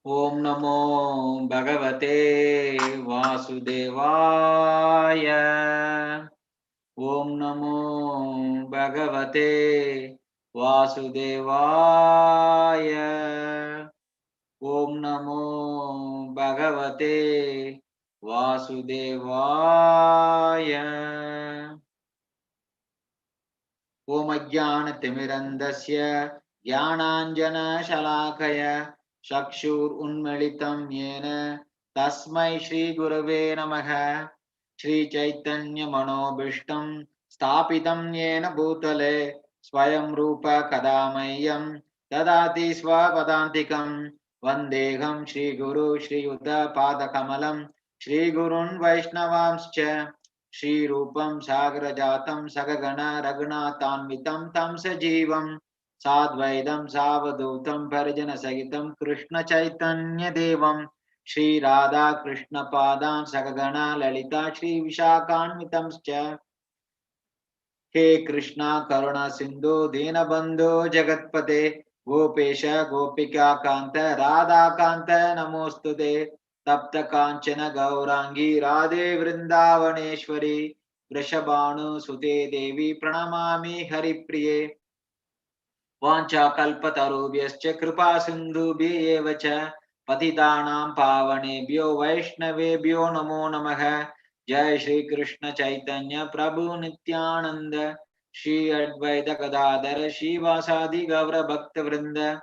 Om Namo Bhagavate Vasudevaya. Om Namo Bhagavate Vasudevaya. Om Namo Bhagavate Vasudevaya. Om Ajnana Timirandasya Jnananjana Shalakaya Chakshur Unmilitam Yena Tasmai Shri Gurave Namaha Shri Chaitanya Manobishtam Stapitam Yena Bhutale Swayam Rupa Kadamayam Dadati Swapadantikam Vandeham Shri Guru Shri Yuddha Padakamalam Shri Gurun Vaishnavamscha Shri Rupam Sagra Jatam Sagagana Raghunatanvitam Tam Sajivam Sadvaidam Savadutam Parijana Sagitam Krishna Chaitanya Devam Shri Radha Krishna Padam Sagagana Lalita Shri Vishakanvitamscha He Krishna Karuna Sindhu Dinabandhu Jagatpate Gopesha Gopika Kanta Radha Kanta Namostude Tapta Kanchana Gaurangi Radhe Vrindavaneshwari Vrishabhanu Sute Devi Pranamami Haripriye Vancha Kalpatarubhyascha Kripa Sindhubhyev cha Patitanam Pavanebhyo Vaishnavebhyo Namo Namaha Jai Shri Krishna Chaitanya Prabhu Nityananda Shri Advaita Gadadhara Shivasadi Gavra Bhakta Vrinda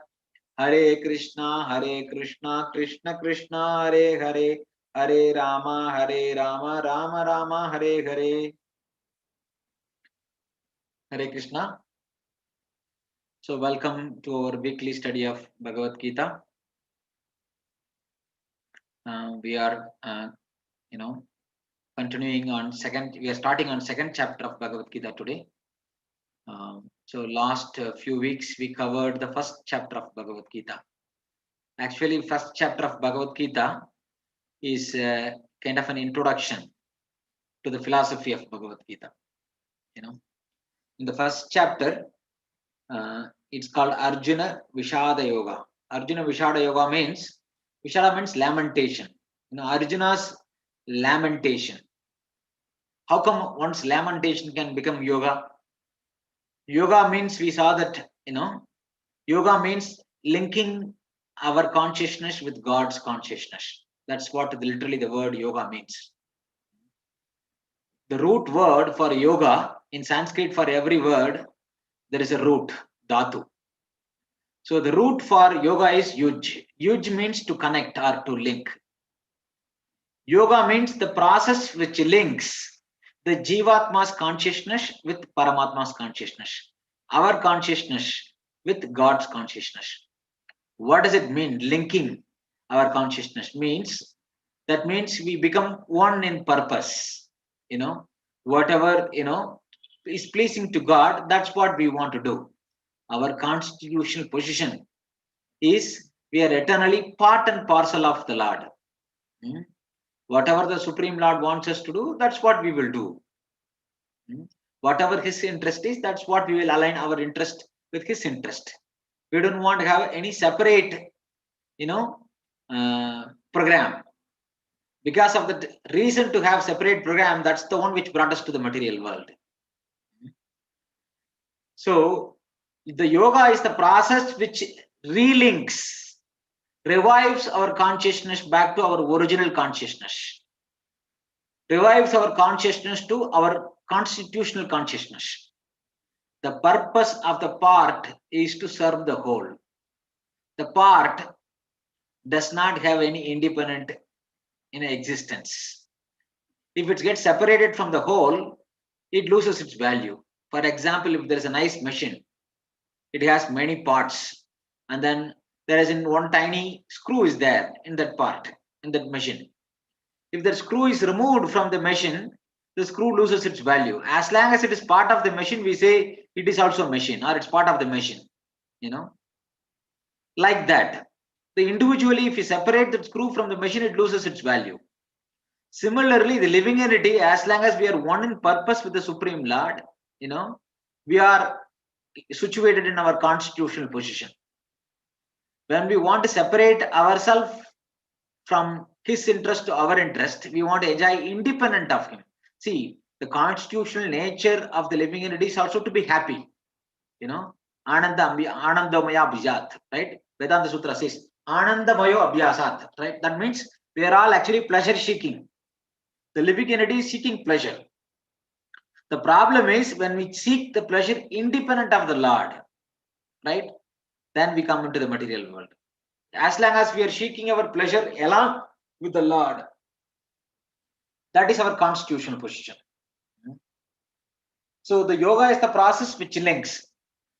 Hare Krishna Krishna Krishna Hare Hare Hare Rama Rama Rama Hare Hare Hare Krishna. So welcome to our weekly study of Bhagavad-gita. We are, continuing on we are starting on second chapter of Bhagavad-gita today. So last few weeks we covered the first chapter of Bhagavad-gita. Actually, first chapter of Bhagavad-gita is kind of an introduction to the philosophy of Bhagavad-gita. In the first chapter, it's called Arjuna Vishada Yoga. Arjuna Vishada Yoga means Vishada means lamentation. Arjuna's lamentation. How come one's lamentation can become yoga? Yoga means we saw that, yoga means linking our consciousness with God's consciousness. That's what literally the word yoga means. The root word for yoga in Sanskrit, for every word, there is a root, dhatu. So the root for yoga is yuj. Yuj means to connect or to link. Yoga means the process which links the Jivatma's consciousness with Paramatma's consciousness. Our consciousness with God's consciousness. What does it mean, linking our consciousness? That means we become one in purpose. Whatever, is pleasing to God, that's what we want to do. Our constitutional position is we are eternally part and parcel of the Lord. Whatever the Supreme Lord wants us to do, that's what we will do. Whatever His interest is, that's what we will align our interest with His interest. We don't want to have any separate, program. Because of the reason to have separate program, that's the one which brought us to the material world. So, the yoga is the process which relinks, revives our consciousness back to our original consciousness, revives our consciousness to our constitutional consciousness. The purpose of the part is to serve the whole. The part does not have any independent existence. If it gets separated from the whole, it loses its value. For example, if there is a nice machine, it has many parts, and then there is one tiny screw is there in that part, in that machine. If the screw is removed from the machine, the screw loses its value. As long as it is part of the machine, we say it is also a machine or it's part of the machine. Like that. The individually, if you separate the screw from the machine, it loses its value. Similarly, the living entity, as long as we are one in purpose with the Supreme Lord, we are situated in our constitutional position. When we want to separate ourselves from his interest to our interest, we want to enjoy independent of him. See, the constitutional nature of the living entity is also to be happy. Anandamaya Abhijat, right? Vedanta Sutra says, Anandamayo Abhyasat, right? That means we are all actually pleasure seeking. The living entity is seeking pleasure. The problem is when we seek the pleasure independent of the Lord, right? Then we come into the material world. As long as we are seeking our pleasure along with the Lord, that is our constitutional position. So the yoga is the process which links.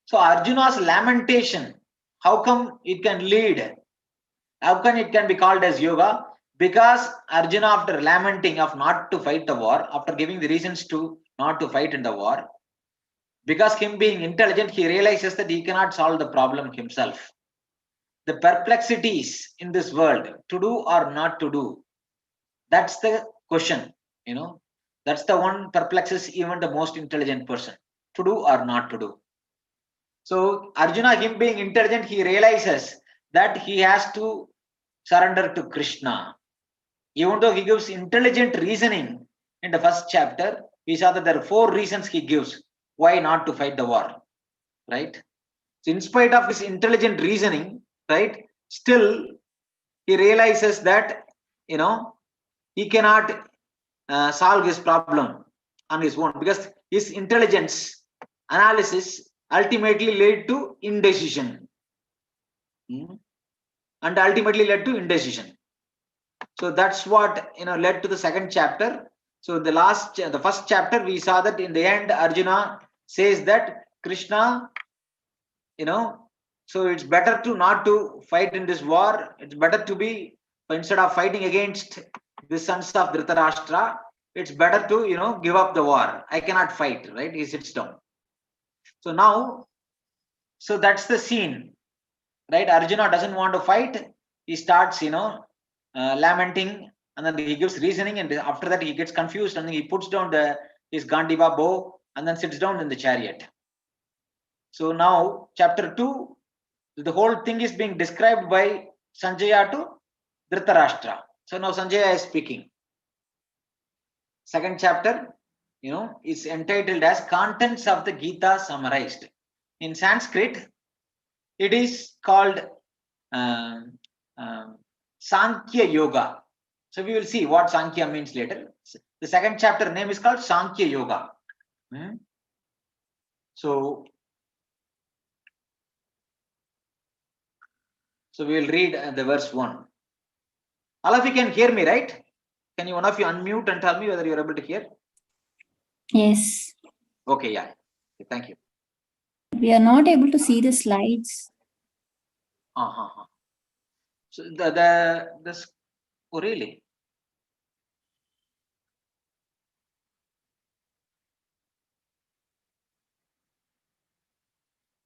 So Arjuna's lamentation, how come it can lead? How can it can be called as yoga? Because Arjuna, after lamenting of not to fight the war, after giving the reasons to not to fight in the war, because him being intelligent, he realizes that he cannot solve the problem himself. The perplexities in this world, to do or not to do, that's the question. That's the one perplexes even the most intelligent person, to do or not to do. So Arjuna, him being intelligent, he realizes that he has to surrender to Krishna. Even though he gives intelligent reasoning in the first chapter, we saw that there are 4 reasons he gives why not to fight the war, right? So in spite of his intelligent reasoning, right, still he realizes that he cannot solve his problem on his own, because his intelligence analysis ultimately led to indecision, and ultimately led to indecision. So that's what led to the second chapter. So the first chapter we saw that in the end Arjuna says that Krishna, so it's better to not to fight in this war. It's better to be, instead of fighting against the sons of Dhritarashtra, it's better to give up the war. I cannot fight, right? He sits down. So now, so that's the scene, right? Arjuna doesn't want to fight. He starts lamenting, and then he gives reasoning, and after that he gets confused, and then he puts down his Gandiva bow and then sits down in the chariot. So now chapter 2, the whole thing is being described by Sanjaya to Dhritarashtra. So now Sanjaya is speaking. Second chapter, is entitled as Contents of the Gita Summarized. In Sanskrit, it is called Sankhya Yoga. So we will see what Sankhya means later. The second chapter name is called Sankhya Yoga. So we will read the verse 1. All of you can hear me, right? Can you one of you unmute and tell me whether you are able to hear? Yes. Okay, yeah. Thank you. We are not able to see the slides. So oh really?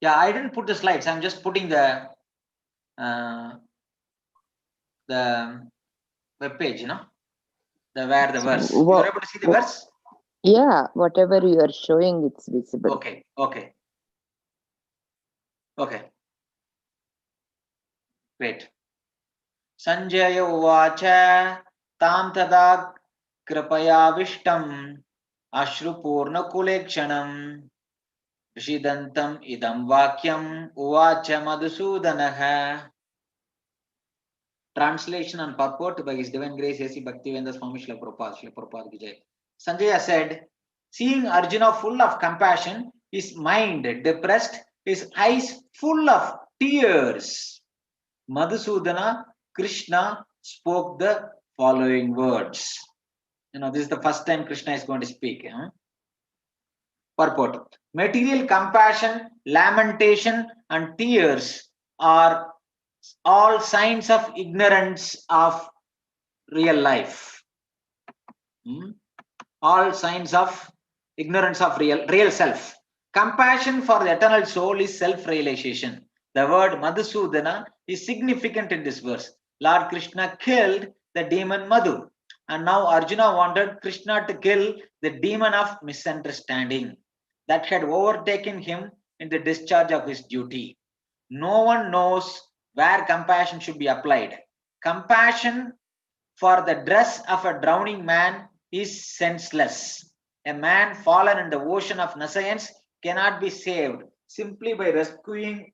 Yeah, I didn't put the slides. I'm just putting the web page, where the verse. You are able to see the verse? Yeah, whatever you are showing, it's visible. Okay. Great. Sanjaya uvacha tam tada kripaya vishtam ashrupurna kulekshanam Rishidantam idam vakyam uvacha madhusudanaha. Translation and purport by His Divine Grace A.C. Bhaktivedanta Swami Srila Prabhupada ki jai. Sanjaya said, seeing Arjuna full of compassion, his mind depressed, his eyes full of tears, Madhusudana, Krishna spoke the following words. This is the first time Krishna is going to speak. Purport. Material compassion, lamentation, and tears are all signs of ignorance of real life. All signs of ignorance of real self. Compassion for the eternal soul is self-realization. The word Madhusudana is significant in this verse. Lord Krishna killed the demon Madhu, and now Arjuna wanted Krishna to kill the demon of misunderstanding that had overtaken him in the discharge of his duty. No one knows where compassion should be applied. Compassion for the dress of a drowning man is senseless. A man fallen in the ocean of nescience cannot be saved simply by rescuing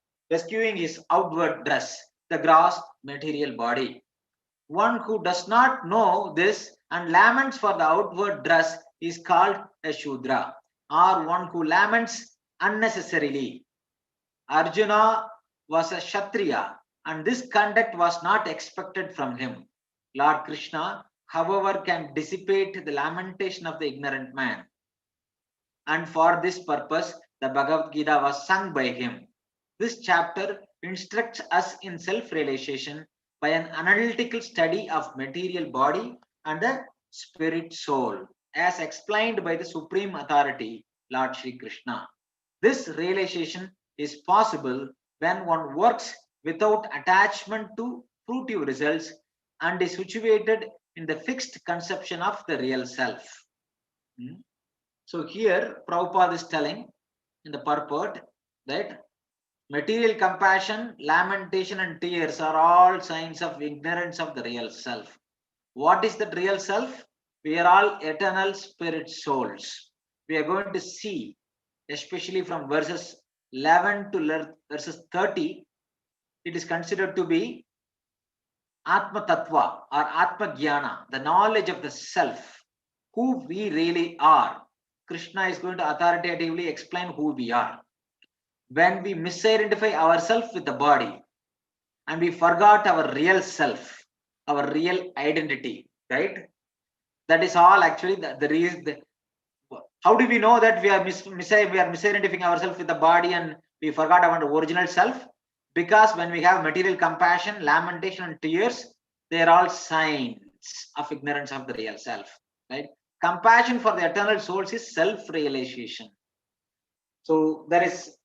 his outward dress, the gross material body. One who does not know this and laments for the outward dress is called a Shudra, or one who laments unnecessarily. Arjuna was a Kshatriya, and this conduct was not expected from him. Lord Krishna, however, can dissipate the lamentation of the ignorant man. And for this purpose, the Bhagavad-gita was sung by him. This chapter instructs us in self-realization by an analytical study of material body and the spirit soul, as explained by the Supreme Authority, Lord Shri Krishna. This realization is possible when one works without attachment to fruitive results and is situated in the fixed conception of the real self. So here Prabhupada is telling in the purport that material compassion, lamentation and tears are all signs of ignorance of the real self. What is that real self? We are all eternal spirit souls. We are going to see, especially from verses 11 to verses 30, it is considered to be Atma Tattva or Atma Jnana, the knowledge of the self, who we really are. Krishna is going to authoritatively explain who we are. When we misidentify ourselves with the body and we forgot our real self, our real identity, right? That is all actually the reason. How do we know that we are misidentifying ourselves with the body and we forgot our original self? Because when we have material compassion, lamentation and tears, they are all signs of ignorance of the real self, right? Compassion for the eternal souls is self-realization. So there is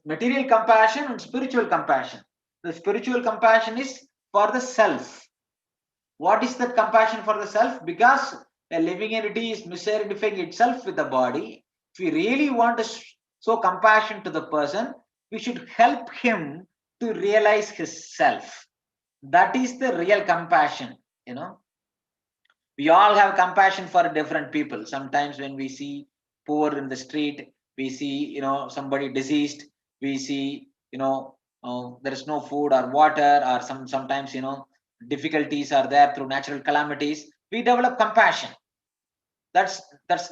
material compassion and spiritual compassion. The spiritual compassion is for the self. What is that compassion for the self? Because a living entity is misidentifying itself with the body. If we really want to show compassion to the person, we should help him to realize his self. That is the real compassion, you know. We all have compassion for different people. Sometimes when we see poor in the street, we see, you know, somebody deceased, we see, you know, there is no food or water, or sometimes, you know, difficulties are there through natural calamities. We develop compassion. That's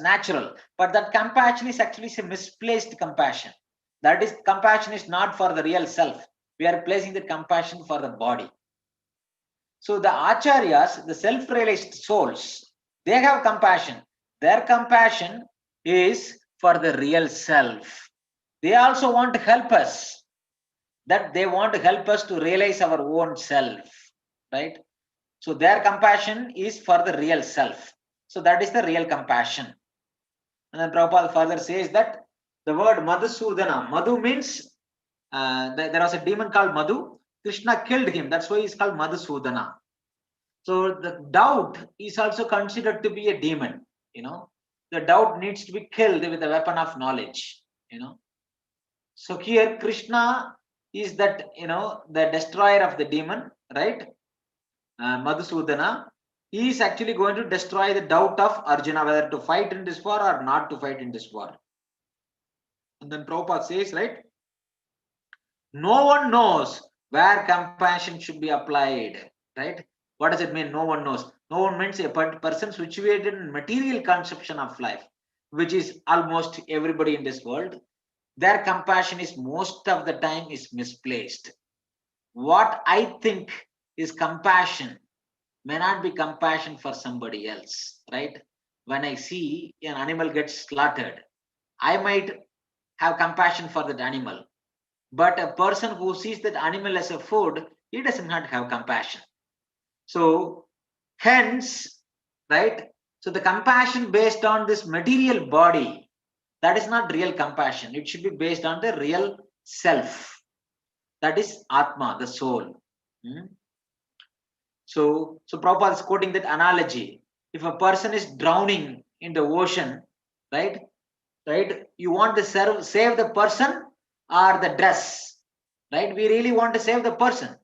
natural. But that compassion is actually a misplaced compassion. That is, compassion is not for the real self. We are placing the compassion for the body. So the acharyas, the self-realized souls, they have compassion. Their compassion is for the real self. They also want to help us. That they want to help us to realize our own self, right? So their compassion is for the real self. So that is the real compassion. And then Prabhupada further says that the word Madhusudana, Madhu means there was a demon called Madhu. Krishna killed him. That's why he's called Madhusudana. So the doubt is also considered to be a demon. You know, the doubt needs to be killed with the weapon of knowledge. You know, so here Krishna is that, you know, the destroyer of the demon, right? Madhusudana. He is actually going to destroy the doubt of Arjuna whether to fight in this war or not to fight in this war. And then Prabhupada says, right? No one knows where compassion should be applied, right? What does it mean? No one knows. No one means a person situated in material conception of life, which is almost everybody in this world. Their compassion is most of the time is misplaced. What I think is compassion may not be compassion for somebody else, right? When I see an animal gets slaughtered, I might have compassion for that animal. But a person who sees that animal as a food, he does not have compassion. So hence, right? So the compassion based on this material body, that is not real compassion. It should be based on the real self. That is Atma, the soul. So Prabhupada is quoting that analogy. If a person is drowning in the ocean, right? You want to save the person or the dress, right? We really want to save the person.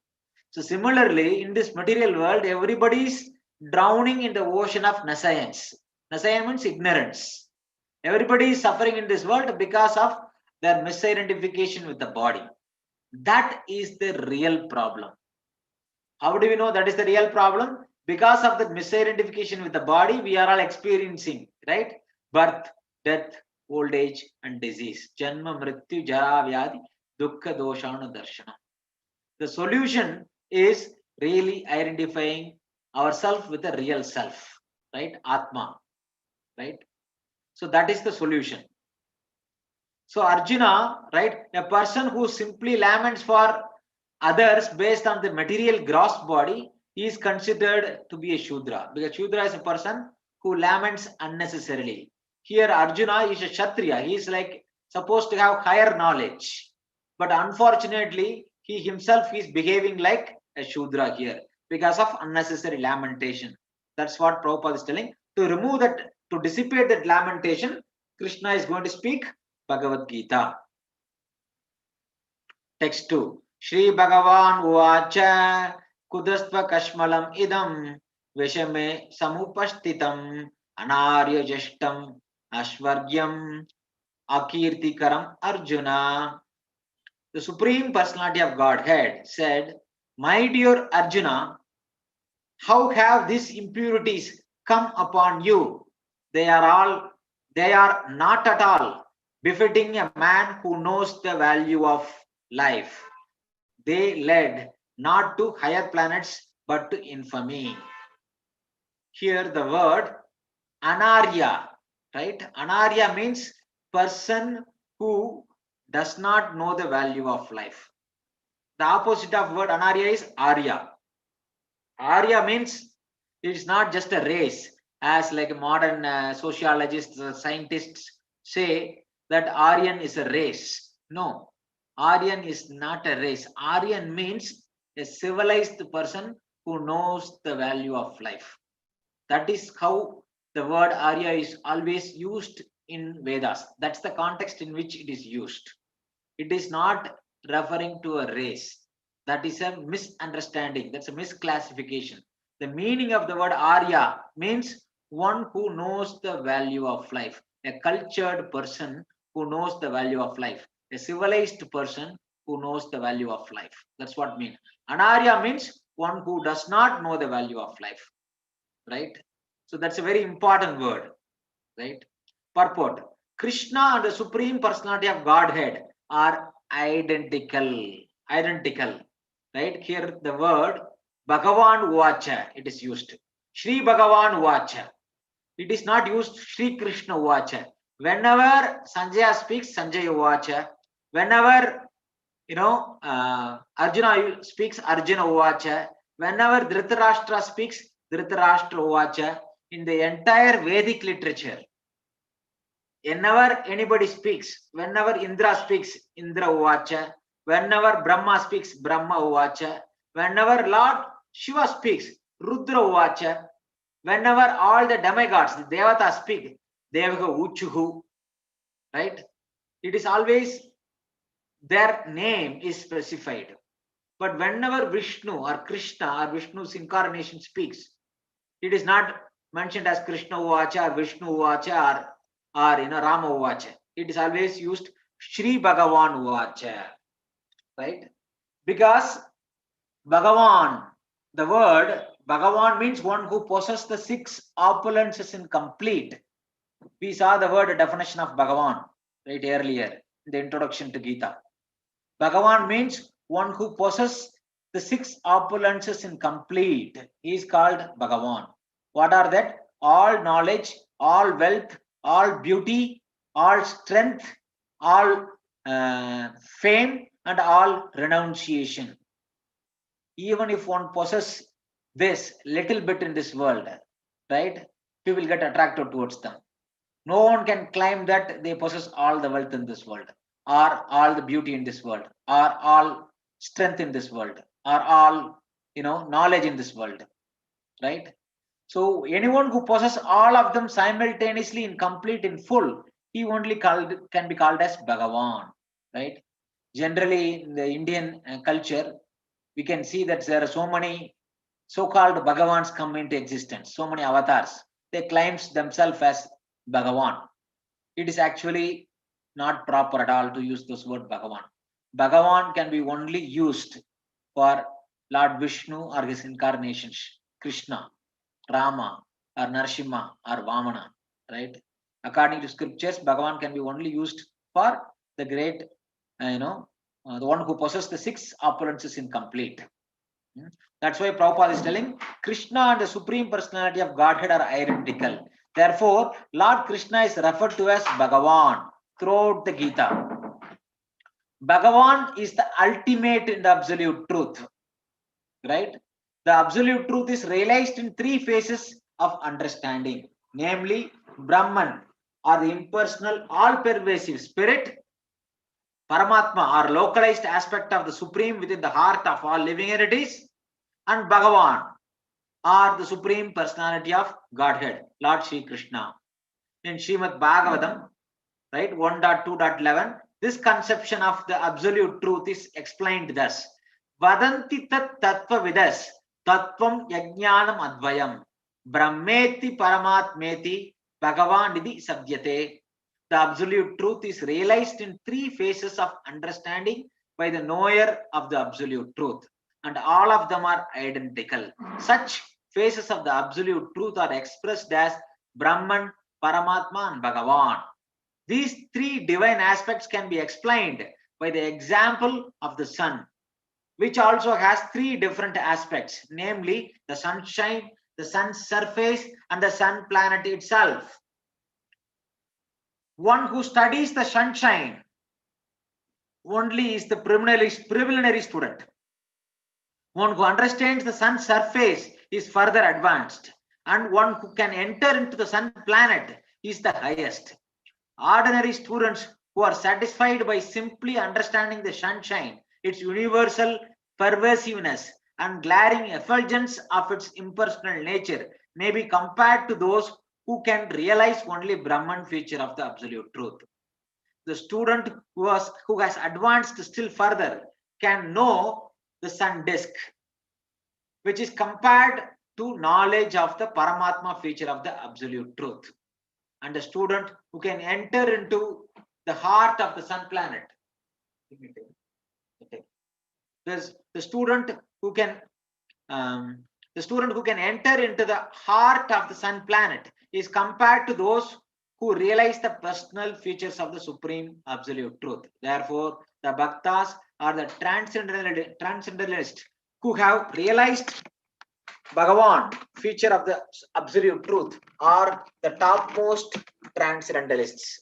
So similarly, in this material world, everybody is drowning in the ocean of nescience. Nescience means ignorance. Everybody is suffering in this world because of their misidentification with the body. That is the real problem. How do we know that is the real problem? Because of the misidentification with the body, we are all experiencing, right? Birth, death, old age, and disease. Janma, mrityu, jara, vyadi, dukkha, doshanu, darshanam. The solution is really identifying ourselves with the real self, right? Atma, right? So that is the solution. So Arjuna, right? A person who simply laments for others based on the material gross body is considered to be a Shudra, because Shudra is a person who laments unnecessarily. Here Arjuna is a Kshatriya. He is like supposed to have higher knowledge, but unfortunately he himself is behaving like a Shudra here because of unnecessary lamentation. That's what Prabhupada is telling. To remove that, to dissipate that lamentation, Krishna is going to speak Bhagavad-gita. Text 2. Shri Bhagavan Uvacha Kudastva Kashmalam Idam Vishame Samupashtitam Anarya Jashtam Ashvargyam Akirtikaram Arjuna. The Supreme Personality of Godhead said, my dear Arjuna, how have these impurities come upon you? They are not at all befitting a man who knows the value of life. They led not to higher planets but to infamy. Here the word anarya, right? Anarya means person who does not know the value of life. The opposite of word anarya is arya. Arya means it is not just a race, as like modern sociologists, scientists say that Aryan is a race. No, Aryan is not a race. Aryan means a civilized person who knows the value of life. That is how the word Arya is always used in Vedas. That's the context in which it is used. It is not referring to a race. That is a misunderstanding. That's a misclassification. The meaning of the word Arya means one who knows the value of life, a cultured person who knows the value of life, a civilized person who knows the value of life. That's what it means. Anarya means one who does not know the value of life, right? So that's a very important word, right? Purport. Krishna and the Supreme Personality of Godhead are identical. Identical. Right? Here the word Bhagavan Uvacha, it is used. Shri Bhagavan Uvacha. It is not used Shri Krishna Uvacha. Whenever Sanjaya speaks, Sanjaya Uvacha. Whenever Arjuna speaks, Arjuna Uvacha. Whenever Dhritarashtra speaks, Dhritarashtra Uvacha. In the entire Vedic literature, whenever anybody speaks, whenever Indra speaks, Indra Uvacha. Whenever Brahma speaks, Brahma Uvacha. Whenever Lord Shiva speaks, Rudra Uvacha. Whenever all the demigods, the Devatas speak, Devaka Uchuhu. Right? It is always their name is specified. But whenever Vishnu or Krishna or Vishnu's incarnation speaks, it is not mentioned as Krishna Uvacha or Vishnu Uvacha or Rama Uvacha. It is always used Shri Bhagavan Uvacha. Right? Because Bhagavan, the word Bhagavan means one who possesses the 6 opulences in complete. We saw the word definition of Bhagavan right earlier in the introduction to Gita. Bhagavan means one who possesses the 6 opulences in complete. He is called Bhagavan. What are that? All knowledge, all wealth, all beauty, all strength, all fame, and all renunciation. Even if one possesses this little bit in this world, right, people get attracted towards them. No one can claim that they possess all the wealth in this world, or all the beauty in this world, or all strength in this world, or all knowledge in this world, right? So anyone who possesses all of them simultaneously in complete, in full, he only can be called as Bhagavan, right? Generally in the Indian culture, we can see that there are so many so-called Bhagavans come into existence, so many avatars. They claim themselves as Bhagavan. It is actually not proper at all to use this word Bhagavan. Bhagavan can be only used for Lord Vishnu or his incarnations, Krishna, Rama, or Narsimha, or Vamana, right? According to scriptures, Bhagavan can be only used for the great, the one who possesses the 6 opulences in complete. That's why Prabhupada is telling Krishna and the Supreme Personality of Godhead are identical. Therefore, Lord Krishna is referred to as Bhagavan throughout the Gita. Bhagavan is the ultimate and absolute truth, right? The absolute truth is realized in 3 phases of understanding, namely Brahman or the impersonal, all-pervasive spirit, Paramatma or localized aspect of the Supreme within the heart of all living entities, and Bhagavan or the Supreme Personality of Godhead, Lord Sri Krishna. In Srimad Bhagavatam, right, 1.2.11, this conception of the absolute truth is explained thus. Vadanti tat tattva vidas tattvam yajnanam advayam brahmeti paramatmeti bhagavan nidhi sadyate. The absolute truth is realized in 3 phases of understanding by the knower of the absolute truth, and all of them are identical. Such phases of the absolute truth are expressed as Brahman, Paramatma, and Bhagavan. These 3 divine aspects can be explained by the example of the sun, which also has 3 different aspects, namely the sunshine, the sun's surface, and the sun planet itself. One who studies the sunshine only is the preliminary student. One who understands the sun's surface is further advanced, and one who can enter into the sun planet is the highest. Ordinary students who are satisfied by simply understanding the sunshine, its universal pervasiveness and glaring effulgence of its impersonal nature, may be compared to those who can realize only Brahman feature of the absolute truth. The student who has advanced still further can know the sun disk, which is compared to knowledge of the Paramatma feature of the absolute truth. And the student who can enter into the heart of the sun planet. There's the student who can enter into the heart of the sun planet is compared to those who realize the personal features of the supreme absolute truth. Therefore, the bhaktas are the transcendentalists who have realized Bhagavan, feature of the absolute truth, are the topmost transcendentalists.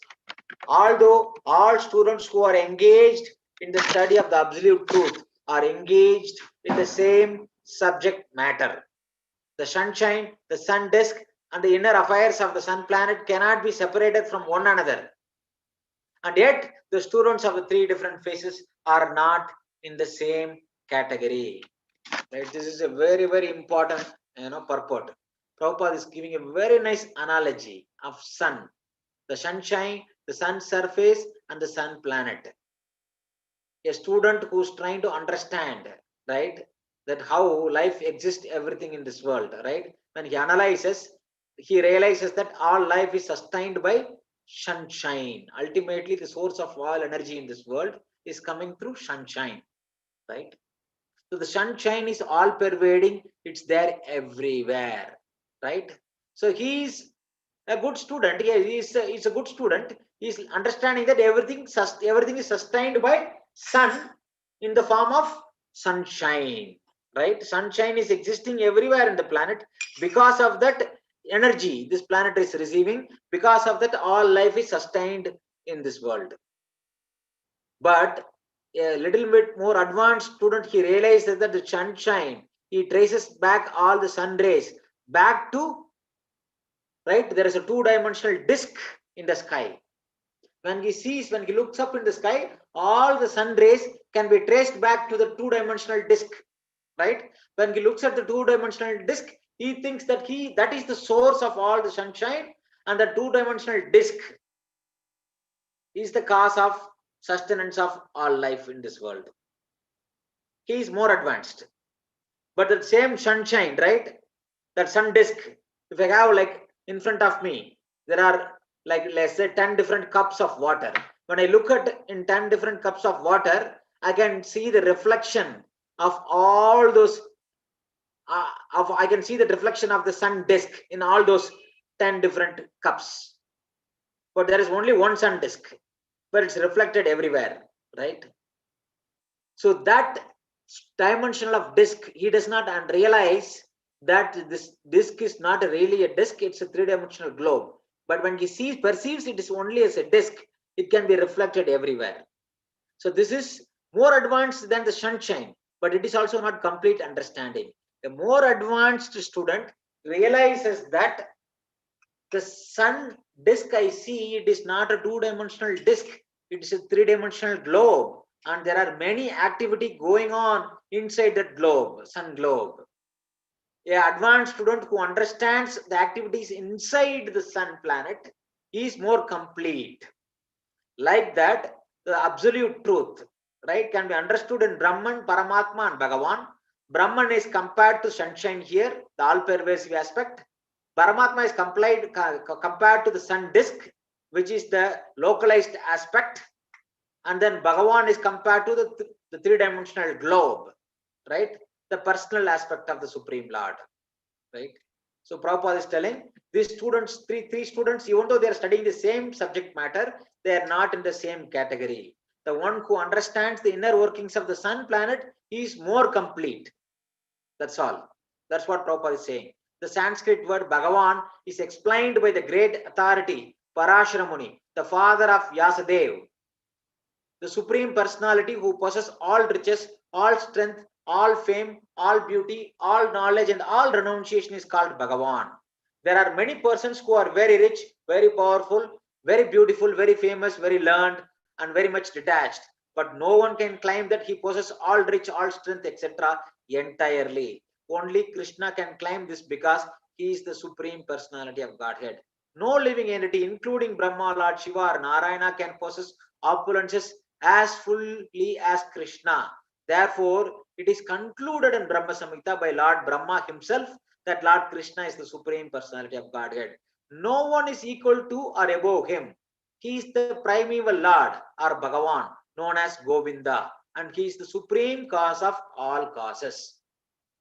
Although all students who are engaged in the study of the absolute truth are engaged in the same subject matter, the sunshine, the sun disk, and the inner affairs of the sun planet cannot be separated from one another. And yet, the students of the 3 different phases are not in the same category. Right? This is a very, very important purport. Prabhupada is giving a very nice analogy of sun, the sunshine, the sun surface, and the sun planet. A student who's trying to understand, right, that how life exists, everything in this world, right? When he analyzes, he realizes that all life is sustained by sunshine. Ultimately, the source of all energy in this world is coming through sunshine, right? So the sunshine is all pervading, it's there everywhere, right? So he's a good student. He's a good student. He's understanding that everything is sustained by sun in the form of sunshine, right? Sunshine is existing everywhere in the planet. Because of that energy this planet is receiving, because of that all life is sustained in this world. But a little bit more advanced student, he realizes that the sunshine, he traces back all the sun rays back to, right, there is a 2-dimensional disk in the sky. When he looks up in the sky, all the sun rays can be traced back to the 2-dimensional disk, right? When he looks at the 2-dimensional disk, he thinks that that is the source of all the sunshine, and the 2-dimensional disk is the cause of sustenance of all life in this world. he is more advanced. But the same sunshine, right? That sun disk, if I have like in front of me, there are like, let's say 10 different cups of water. When I look at in 10 different cups of water, I can see the reflection of all those, I can see the reflection of the sun disk in all those 10 different cups. But there is only one sun disk, but it's reflected everywhere, right? So that dimensional of disk, he does not realize that this disk is not really a disk, it's a three-dimensional globe. But when he perceives it is only as a disk, it can be reflected everywhere. So this is more advanced than the sunshine, but it is also not complete understanding. The more advanced student realizes that the sun disk I see, it is not a two-dimensional disk, it is a three-dimensional globe, and there are many activity going on inside that globe, sun globe. An advanced student who understands the activities inside the sun planet is more complete. Like that, the absolute truth, right, can be understood in Brahman, Paramatma, and Bhagavan. Brahman is compared to sunshine here, the all-pervasive aspect. Paramatma is compared to the sun disk, which is the localized aspect. And then Bhagavan is compared to the three-dimensional globe, right? The personal aspect of the Supreme Lord, right? So Prabhupada is telling these students, three students, even though they are studying the same subject matter, they are not in the same category. The one who understands the inner workings of the sun planet is more complete. That's all. That's what Prabhupada is saying. The Sanskrit word Bhagavan is explained by the great authority Parashara Muni, the father of Vyasadeva. The Supreme Personality who possesses all riches, all strength, all fame, all beauty, all knowledge, and all renunciation is called Bhagavan. There are many persons who are very rich, very powerful, very beautiful, very famous, very learned, and very much detached. But no one can claim that he possesses all rich, all strength, etc. entirely. Only Krishna can claim this because he is the Supreme Personality of Godhead. No living entity, including Brahma, Lord Shiva, or Narayana, can possess opulences as fully as Krishna. Therefore, it is concluded in Brahma Samhita by Lord Brahma himself that Lord Krishna is the Supreme Personality of Godhead. No one is equal to or above him. He is the primeval Lord or Bhagavan, known as Govinda, and he is the supreme cause of all causes.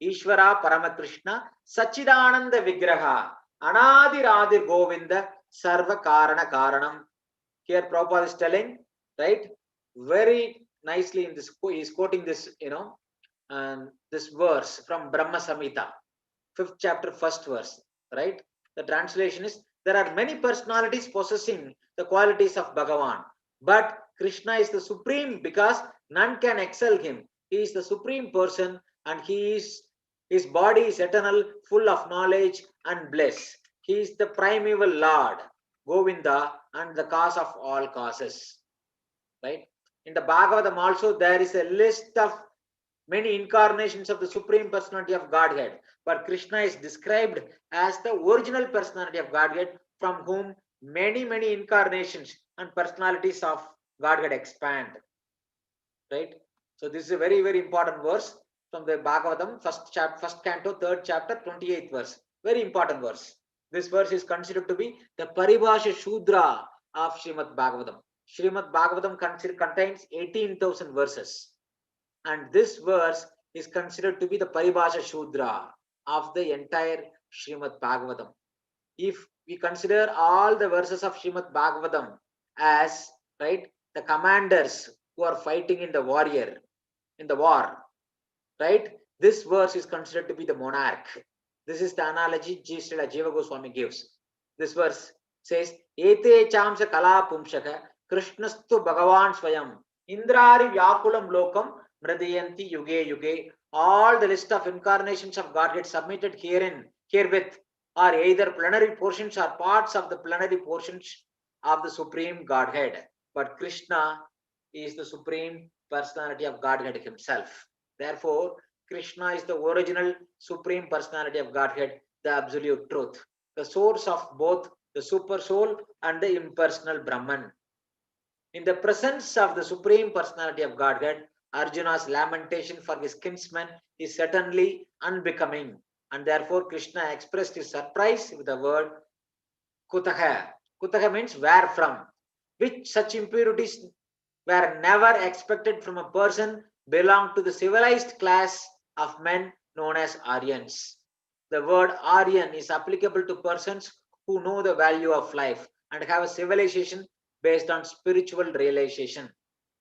Ishvara Paramakrishna Sachidananda Vigraha Anadir Adir Govinda Sarva Karana Karanam. Here Prabhupada is telling, right, very nicely in this, he is quoting this, this verse from Brahma Samhita, 5th chapter, 1st verse, right? The translation is, there are many personalities possessing the qualities of Bhagavan, but Krishna is the supreme because none can excel him. He is the supreme person and his body is eternal, full of knowledge and bliss. He is the primeval Lord, Govinda, and the cause of all causes, right? In the Bhagavatam also there is a list of many incarnations of the Supreme Personality of Godhead, but Krishna is described as the original personality of Godhead, from whom many incarnations and personalities of Godhead expand, right? So this is a very important verse from the Bhagavatam, first canto, 3rd chapter, 28th verse. Very important verse. This verse is considered to be the Paribhasha Shudra of Srimad Bhagavatam. Srimad Bhagavatam contains 18,000 verses, and this verse is considered to be the Paribhasha Shudra of the entire Srimad Bhagavatam. If we consider all the verses of Srimad Bhagavatam as, right, the commanders who are fighting in the war, right, this verse is considered to be the monarch. This is the analogy Srila Jiva Goswami gives. This verse says, Ete chamsa kala pumshaka Krishnastu Bhagavan Swayam Indrari Vyakulam Lokam Mradayanti Yuge Yuge. All the list of incarnations of Godhead submitted herewith are either plenary portions or parts of the plenary portions of the Supreme Godhead. But Krishna is the Supreme Personality of Godhead himself. Therefore, Krishna is the original Supreme Personality of Godhead, the absolute truth, the source of both the super soul and the impersonal Brahman. In the presence of the Supreme Personality of Godhead, Arjuna's lamentation for his kinsman is certainly unbecoming, and therefore Krishna expressed his surprise with the word Kutaha. Kutaha means where from, which such impurities were never expected from a person belonged to the civilized class of men known as Aryans. The word Aryan is applicable to persons who know the value of life and have a civilization based on spiritual realization.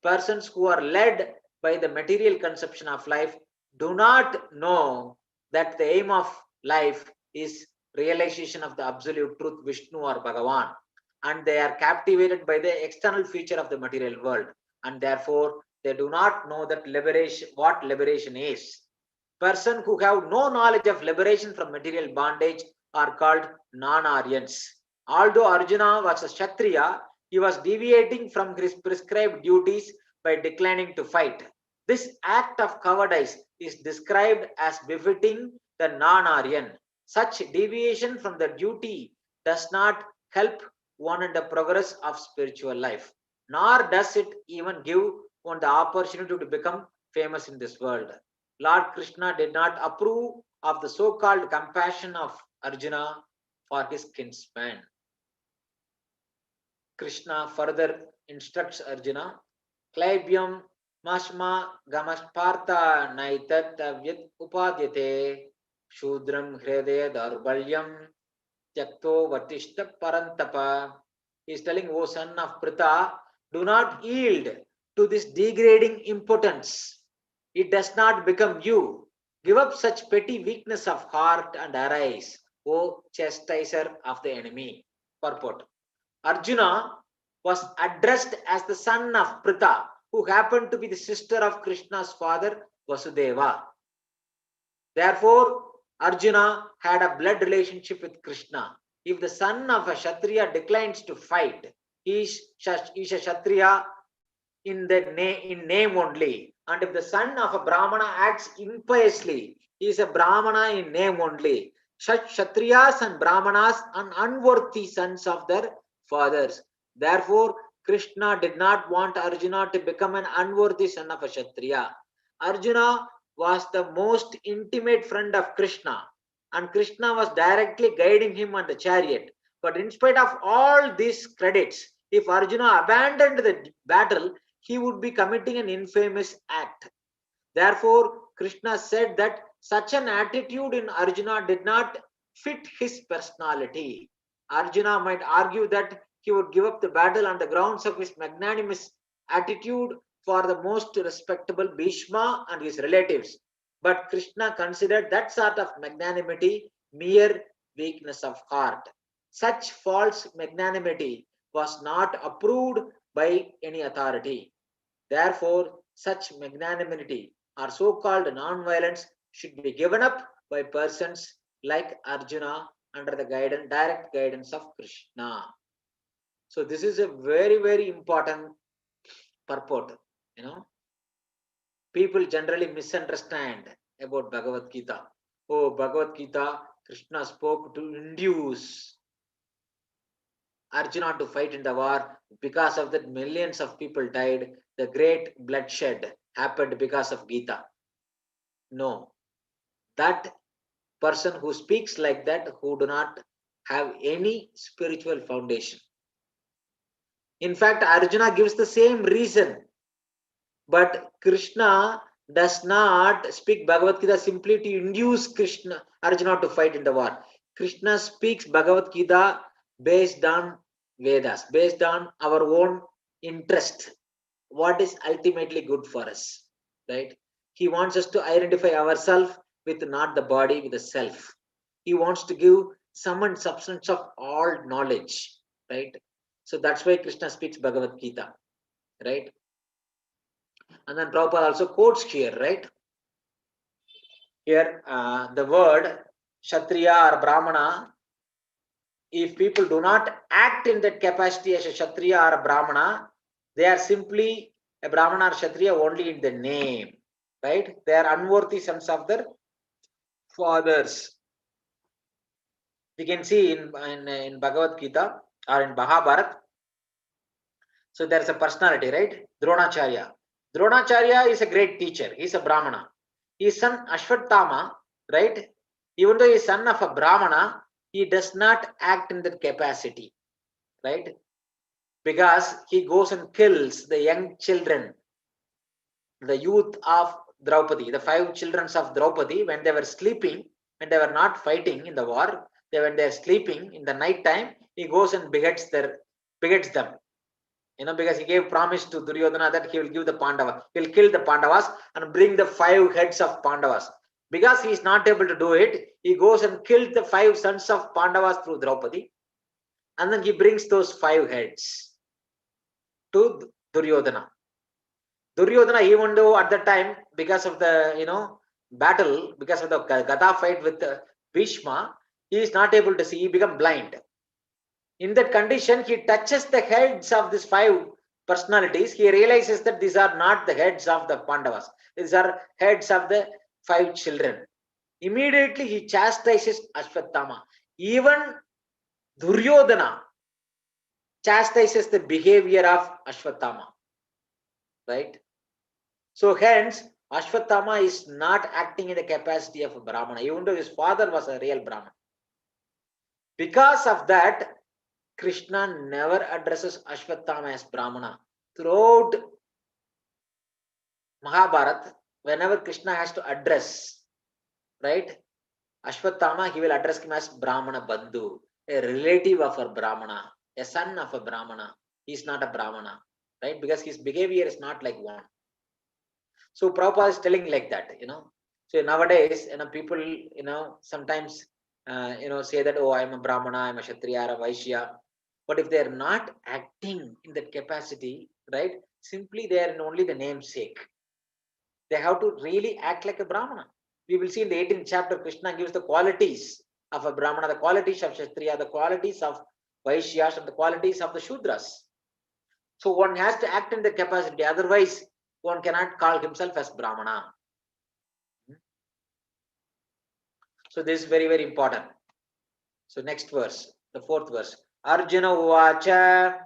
Persons who are led by the material conception of life do not know that the aim of life is realization of the absolute truth, Vishnu or Bhagavan, and they are captivated by the external feature of the material world, and therefore they do not know that what liberation is. Persons who have no knowledge of liberation from material bondage are called non-Aryans. Although Arjuna was a Kshatriya, he was deviating from his prescribed duties by declining to fight. This act of cowardice is described as befitting the non-Aryan. Such deviation from the duty does not help one in the progress of spiritual life, nor does it even give one the opportunity to become famous in this world. Lord Krishna did not approve of the so-called compassion of Arjuna for his kinsman. Krishna further instructs Arjuna, Klaibyam Mashma Gamaspartha Naitat Avyat Upadyate Shudram Hridaya Darbalyam Tyakto Vatishta Parantapa. He is telling, O son of Pritha, do not yield to this degrading impotence. It does not become you. Give up such petty weakness of heart and arise, O chastiser of the enemy. Purport. Arjuna was addressed as the son of Pritha, who happened to be the sister of Krishna's father, Vasudeva. Therefore, Arjuna had a blood relationship with Krishna. If the son of a Kshatriya declines to fight, he is a Kshatriya in name only. And if the son of a Brahmana acts impiously, he is a Brahmana in name only. Such Kshatriyas and Brahmanas are unworthy sons of their fathers. Therefore, Krishna did not want Arjuna to become an unworthy son of a Kshatriya. Arjuna was the most intimate friend of Krishna, and Krishna was directly guiding him on the chariot. But in spite of all these credits, if Arjuna abandoned the battle, he would be committing an infamous act. Therefore, Krishna said that such an attitude in Arjuna did not fit his personality. Arjuna might argue that he would give up the battle on the grounds of his magnanimous attitude for the most respectable Bhishma and his relatives. But Krishna considered that sort of magnanimity mere weakness of heart. Such false magnanimity was not approved by any authority. Therefore, such magnanimity or so-called non-violence should be given up by persons like Arjuna under the direct guidance of Krishna. So this is a very, very important purport. People generally misunderstand about Bhagavad-gita. Oh, Bhagavad-gita, Krishna spoke to induce Arjuna to fight in the war. Because of that, millions of people died. The great bloodshed happened because of Gita. No. That person who speaks like that, who do not have any spiritual foundation. In fact, Arjuna gives the same reason. But Krishna does not speak Bhagavad-gita simply to induce Arjuna to fight in the war. Krishna speaks Bhagavad-gita based on Vedas, based on our own interest. What is ultimately good for us, right? He wants us to identify ourselves with not the body, with the self. He wants to give sum and substance of all knowledge, right? So that's why Krishna speaks Bhagavad-gita, right? And then Prabhupada also quotes here, right? Here, the word Kshatriya or Brahmana, if people do not act in that capacity as a Kshatriya or a Brahmana, they are simply a Brahmana or Kshatriya only in the name, right? They are unworthy sons of their fathers. We can see in Bhagavad-gita or in Mahabharata. So there is a personality, right? Dronacharya. Dronacharya is a great teacher. He is a Brahmana. His son Ashwatthama, right? Even though he is son of a Brahmana, he does not act in that capacity, right? Because he goes and kills the young children, the youth of Draupadi, the 5 children of Draupadi, when they were sleeping, when they were not fighting in the war, when they are sleeping in the night time, he goes and beheads them. Because he gave promise to Duryodhana that he will give the Pandavas, he will kill the Pandavas and bring the 5 heads of Pandavas. Because he is not able to do it, he goes and kills the 5 sons of Pandavas through Draupadi, and then he brings those 5 heads to Duryodhana. Duryodhana, even though at the time, because of the battle, because of the Gada fight with Bhishma, he is not able to see, he become blind. In that condition, he touches the heads of these 5 personalities. He realizes that these are not the heads of the Pandavas. These are heads of the 5 children. Immediately, he chastises Ashwatthama. Even Duryodhana chastises the behavior of Ashwatthama. Right? So hence, Ashwatthama is not acting in the capacity of a Brahmana, even though his father was a real Brahman. Because of that, Krishna never addresses Ashwatthama as Brahmana. Throughout Mahabharata, whenever Krishna has to address, right, Ashwatthama, he will address him as Brahmana Bandhu, a relative of a Brahmana, a son of a Brahmana. He is not a Brahmana, right? Because his behavior is not like one. So Prabhupada is telling like that, So nowadays, people, sometimes, say that, oh, I am a Brahmana, I am a Kshatriya, or a Vaishya. But if they are not acting in that capacity, right, simply they are in only the namesake. They have to really act like a Brahmana. We will see in the 18th chapter, Krishna gives the qualities of a Brahmana, the qualities of Kshatriya, the qualities of Vaishyas, and the qualities of the Shudras. So one has to act in the capacity, otherwise one cannot call himself as Brahmana. So this is very, very important. So next verse, the 4th verse. Arjuna uvacha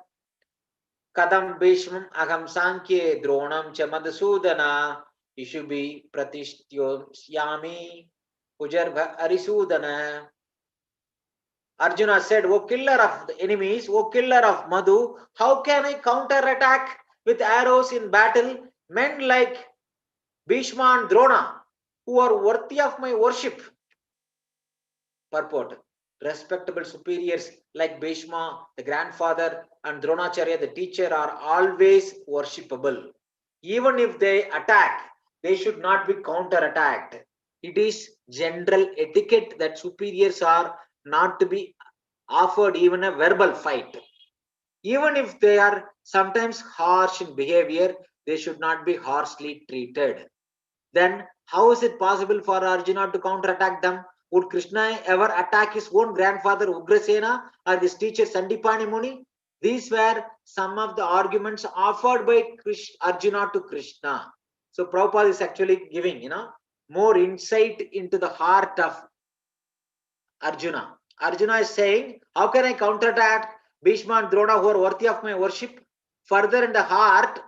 kadam bhishmam aham sankhye dronam cha madhusudana ishubi pratishtyosyami ujarbha arisudana. Arjuna said, O killer of the enemies, O killer of Madhu, how can I counterattack with arrows in battle men like Bhishma and Drona, who are worthy of my worship? Purport. Respectable superiors like Bhishma, the grandfather, and Dronacharya, the teacher, are always worshipable. Even if they attack, they should not be counterattacked. It is general etiquette that superiors are not to be offered even a verbal fight. Even if they are sometimes harsh in behavior, they should not be harshly treated. Then how is it possible for Arjuna to counterattack them? Would Krishna ever attack his own grandfather Ugrasena or his teacher Sandipani Muni? These were some of the arguments offered by Arjuna to Krishna. So Prabhupada is actually giving, more insight into the heart of Arjuna. Arjuna is saying, how can I counterattack Bhishma and Drona who are worthy of my worship? Further in the heart,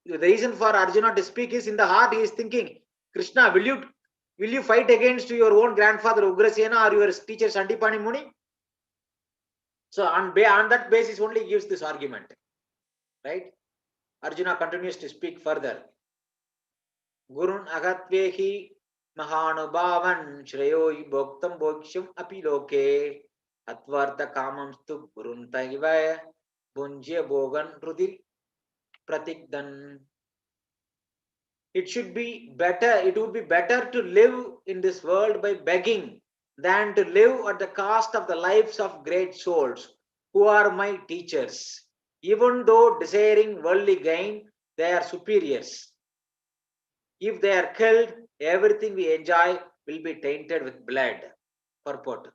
the reason for Arjuna to speak is in the heart he is thinking, Krishna, will you fight against your own grandfather Ugrasena or your teacher Sandipani Muni? So on that basis only he gives this argument. Right? Arjuna continues to speak further. Gurun agatvehi Mahanubavan Shreyo Bhoktam Bhoksham Api Loke Atvartha Kamam Stu Guruntaiva Bunjya Bogan Rudir Pratikdan. It would be better to live in this world by begging than to live at the cost of the lives of great souls who are my teachers. Even though desiring worldly gain, they are superiors. If they are killed, everything we enjoy will be tainted with blood. Purport.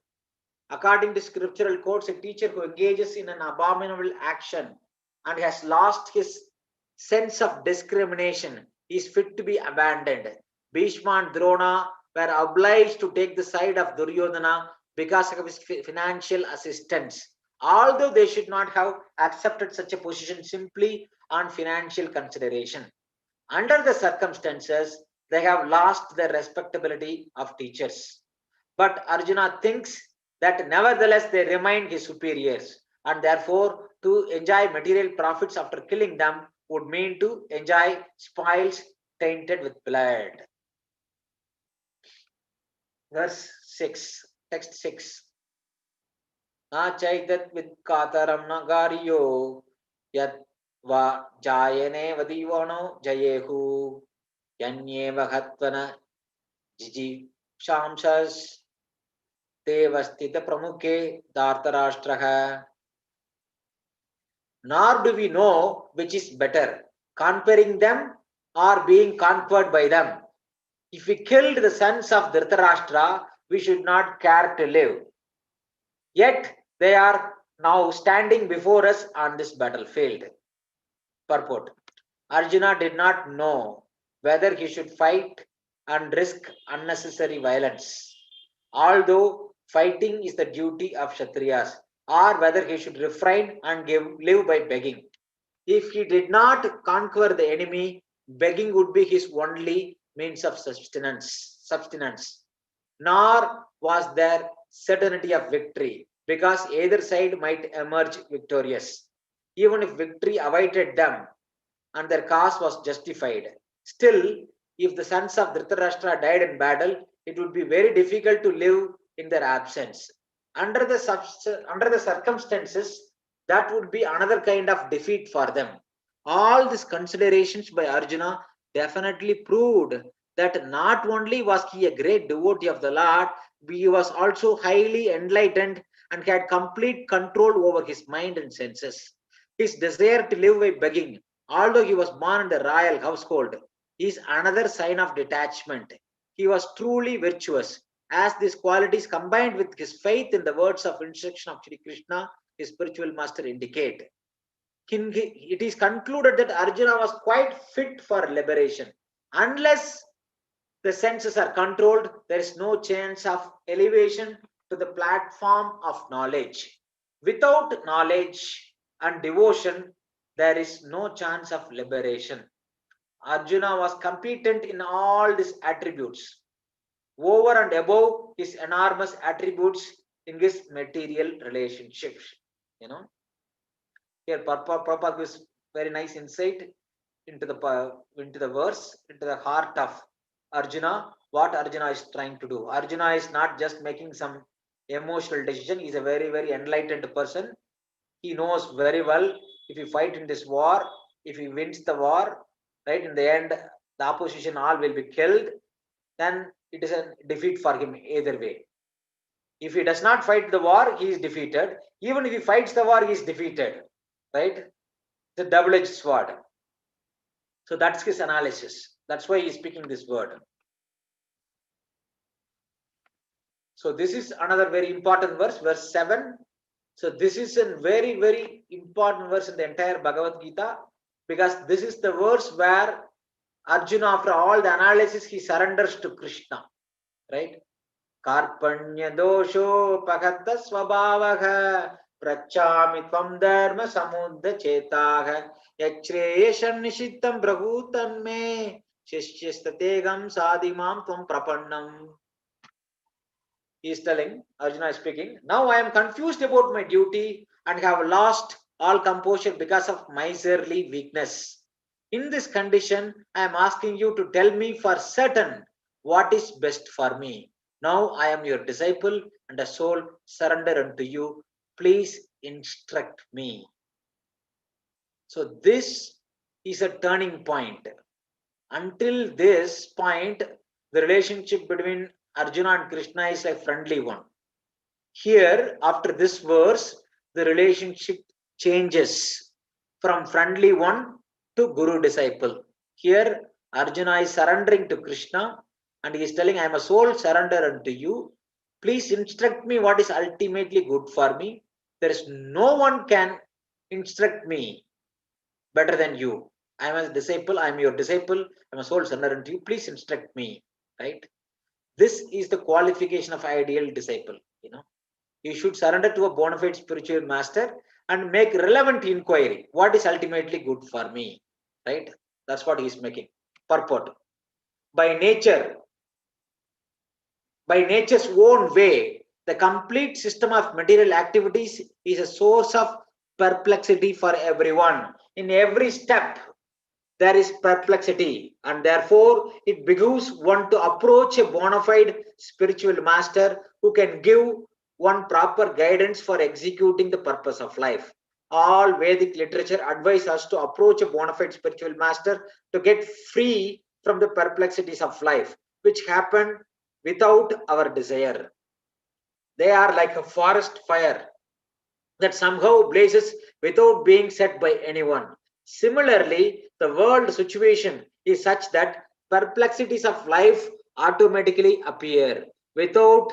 According to scriptural quotes, a teacher who engages in an abominable action and has lost his sense of discrimination is fit to be abandoned. Bhishma and Drona were obliged to take the side of Duryodhana because of his financial assistance, although they should not have accepted such a position simply on financial consideration. Under the circumstances, they have lost the respectability of teachers. But Arjuna thinks that nevertheless they remain his superiors, and therefore to enjoy material profits after killing them would mean to enjoy spoils tainted with blood. Verse 6, text 6. Na chaitat vidkataram nagariyo yat va jayane vadivano jayehu yanyeva hatvana jiji shamsas devastita pramukhe dhartarashtraha. Nor do we know which is better, conquering them or being conquered by them. If we killed the sons of Dhritarashtra, we should not care to live. Yet they are now standing before us on this battlefield. Purport. Arjuna did not know whether he should fight and risk unnecessary violence, although fighting is the duty of Kshatriyas, or whether he should refrain and live by begging. If he did not conquer the enemy, begging would be his only means of subsistence. Nor was there certainty of victory, because either side might emerge victorious. Even if victory awaited them and their cause was justified, still, if the sons of Dhritarashtra died in battle, it would be very difficult to live in their absence. Under the circumstances, that would be another kind of defeat for them. All these considerations by Arjuna definitely proved that not only was he a great devotee of the Lord, he was also highly enlightened and had complete control over his mind and senses. His desire to live by begging, although he was born in the royal household, is another sign of detachment. He was truly virtuous, as these qualities combined with his faith in the words of instruction of Shri Krishna, his spiritual master, indicate. It is concluded that Arjuna was quite fit for liberation. Unless the senses are controlled, there is no chance of elevation to the platform of knowledge. Without knowledge and devotion, there is no chance of liberation. Arjuna was competent in all these attributes, over and above his enormous attributes in his material relationships. Here Prabhupada gives very nice insight into the verse, into the heart of Arjuna, what Arjuna is trying to do. Arjuna is not just making some emotional decision. He is a very, very enlightened person. He knows very well, if he fight in this war, if he wins the war, right, in the end, the opposition all will be killed, then it is a defeat for him either way. If he does not fight the war, he is defeated. Even if he fights the war, he is defeated, right? It's a double-edged sword. So that's his analysis. That's why he is speaking this word. So this is another very important verse, verse 7. So this is a very, very important verse in the entire Bhagavad-gita, because this is the verse where Arjuna, after all the analysis, he surrenders to Krishna, right? Karpanya dosho pagatta swabhavaha prachami tvam dharma samudda chetah yachreyeshan nishittam brahutam me shishyastategam sadimam tvam prapannam. He is telling, Arjuna is speaking, now I am confused about my duty and have lost all composure because of miserly weakness. In this condition, I am asking you to tell me for certain what is best for me. Now I am your disciple and a soul surrender unto you. Please instruct me. So this is a turning point. Until this point, the relationship between Arjuna and Krishna is a friendly one. Here, after this verse, the relationship changes from friendly one to guru-disciple. Here, Arjuna is surrendering to Krishna and he is telling, I am a soul surrender unto you. Please instruct me what is ultimately good for me. There is no one can instruct me better than you. I am a disciple, I am your disciple, I am a soul surrender unto you. Please instruct me, right? This is the qualification of ideal disciple. You should surrender to a bona fide spiritual master and make relevant inquiry. What is ultimately good for me, right? That's what he is making. purport. By nature's own way, the complete system of material activities is a source of perplexity for everyone. In every step, there is perplexity, and therefore it behooves one to approach a bona fide spiritual master who can give one proper guidance for executing the purpose of life. All Vedic literature advises us to approach a bona fide spiritual master to get free from the perplexities of life, which happen without our desire. They are like a forest fire that somehow blazes without being set by anyone. Similarly, the world situation is such that perplexities of life automatically appear without